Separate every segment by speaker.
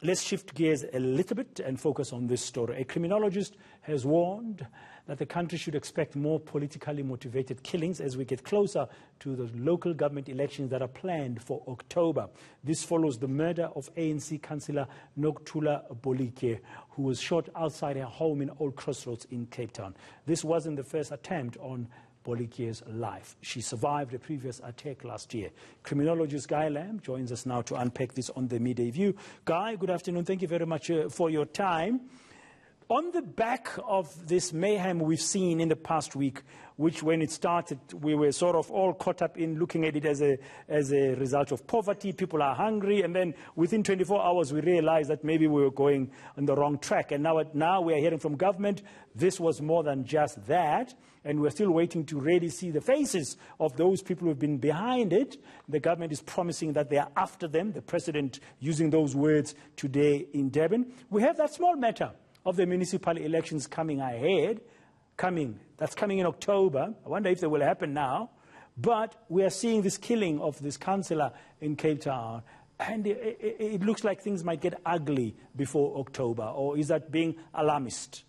Speaker 1: Let's shift gears a little bit and focus on this story. A criminologist has warned that the country should expect more politically motivated killings as we get closer to the local government elections that are planned for October. This follows the murder of ANC councillor Nokuthula Bolike, who was shot outside her home in Old Crossroads in Cape Town. This wasn't the first attempt on Bolike's life. She survived a previous attack last year. Criminologist Guy Lamb joins us now to unpack this on the Midday View. Guy, good afternoon. Thank you very much for your time. On the back of this mayhem we've seen in the past week, which when it started, we were sort of all caught up in looking at it as a result of poverty. People are hungry, and then within 24 hours we realized that maybe we were going on the wrong track. And now we are hearing from government, this was more than just that, and we're still waiting to really see the faces of those people who have been behind it. The government is promising that they are after them, the president using those words today in Durban. We have that small matter of the municipal elections coming ahead, that's coming in October. I wonder if they will happen now. But we are seeing this killing of this councillor in Cape Town, and it looks like things might get ugly before October. Or is that being alarmist?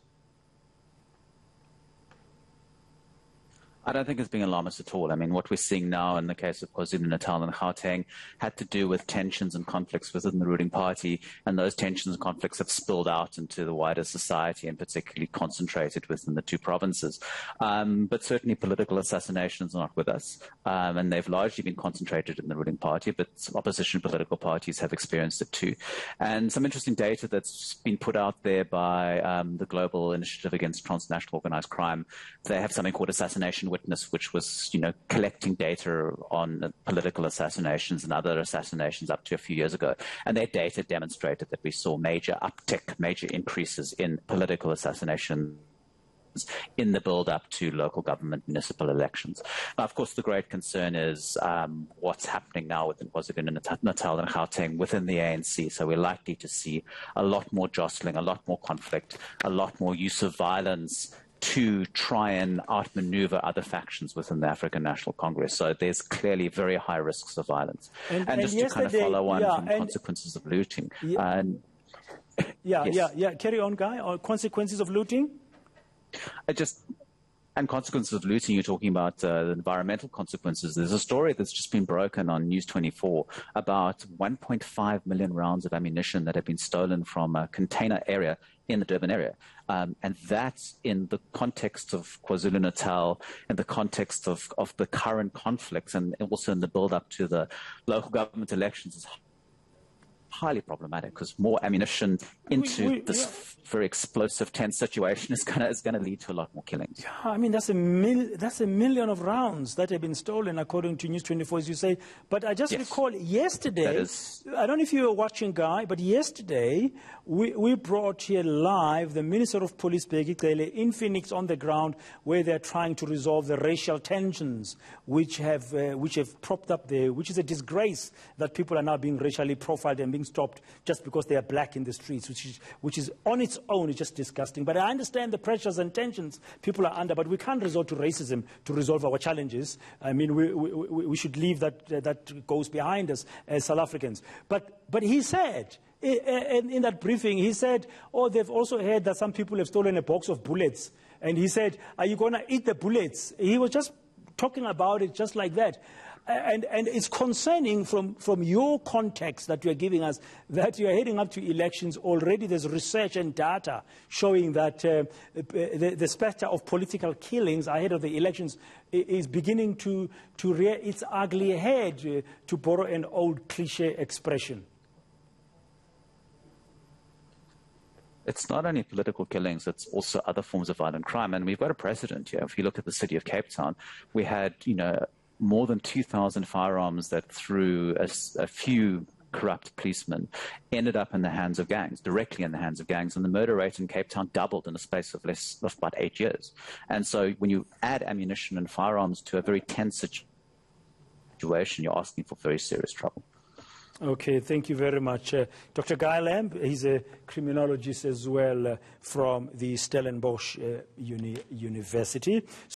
Speaker 2: I don't think it's being alarmist at all. I mean, what we're seeing now in the case of KwaZulu-Natal and Gauteng had to do with tensions and conflicts within the ruling party, and those tensions and conflicts have spilled out into the wider society and particularly concentrated within the two provinces. But certainly political assassinations are not with us, and they've largely been concentrated in the ruling party, but opposition political parties have experienced it too. And some interesting data that's been put out there by the Global Initiative Against Transnational Organized Crime. They have something called Assassination Witness, which was, collecting data on political assassinations and other assassinations up to a few years ago. And their data demonstrated that we saw major uptick, major increases in political assassinations in the build-up to local government municipal elections. Now, of course, the great concern is what's happening now within KwaZulu-Natal and Gauteng within the ANC. So we're likely to see a lot more jostling, a lot more conflict, a lot more use of violence to try and outmaneuver other factions within the African National Congress. So there's clearly very high risks of violence. And just to kind of follow on from consequences of looting.
Speaker 1: Carry on, Guy. Or consequences of looting?
Speaker 2: And consequences of looting, you're talking about the environmental consequences. There's a story that's just been broken on News 24 about 1.5 million rounds of ammunition that have been stolen from a container area in the Durban area. And that's in the context of KwaZulu-Natal, in the context of the current conflicts, and also in the build-up to the local government elections is highly problematic, because more ammunition into this very explosive, tense situation is going to lead to a lot more killings.
Speaker 1: Yeah, I mean, that's a million of rounds that have been stolen, according to News 24, as you say. But I just recall yesterday, I don't know if you were watching, Guy, but yesterday we brought here live the Minister of Police, Bheki Cele, in Phoenix on the ground, where they're trying to resolve the racial tensions which have propped up there, which is a disgrace that people are now being racially profiled and being stopped just because they are black in the streets, which is on its own is just disgusting. But I understand the pressures and tensions people are under, but we can't resort to racism to resolve our challenges. I mean, we should leave that goes behind us as South Africans. But he said, in that briefing, he said, they've also heard that some people have stolen a box of bullets. And he said, are you going to eat the bullets? He was just talking about it just like that. And it's concerning from your context that you're giving us that you're heading up to elections. Already there's research and data showing that the specter of political killings ahead of the elections is beginning to rear its ugly head, to borrow an old cliche expression.
Speaker 2: It's not only political killings, it's also other forms of violent crime. And we've got a precedent here. If you look at the city of Cape Town, we had, more than 2,000 firearms that through a few corrupt policemen ended up in the hands of gangs, directly in the hands of gangs. And the murder rate in Cape Town doubled in a space of about 8 years. And so when you add ammunition and firearms to a very tense situation, you're asking for very serious trouble.
Speaker 1: Okay, thank you very much. Dr. Guy Lamb, he's a criminologist as well from the Stellenbosch University.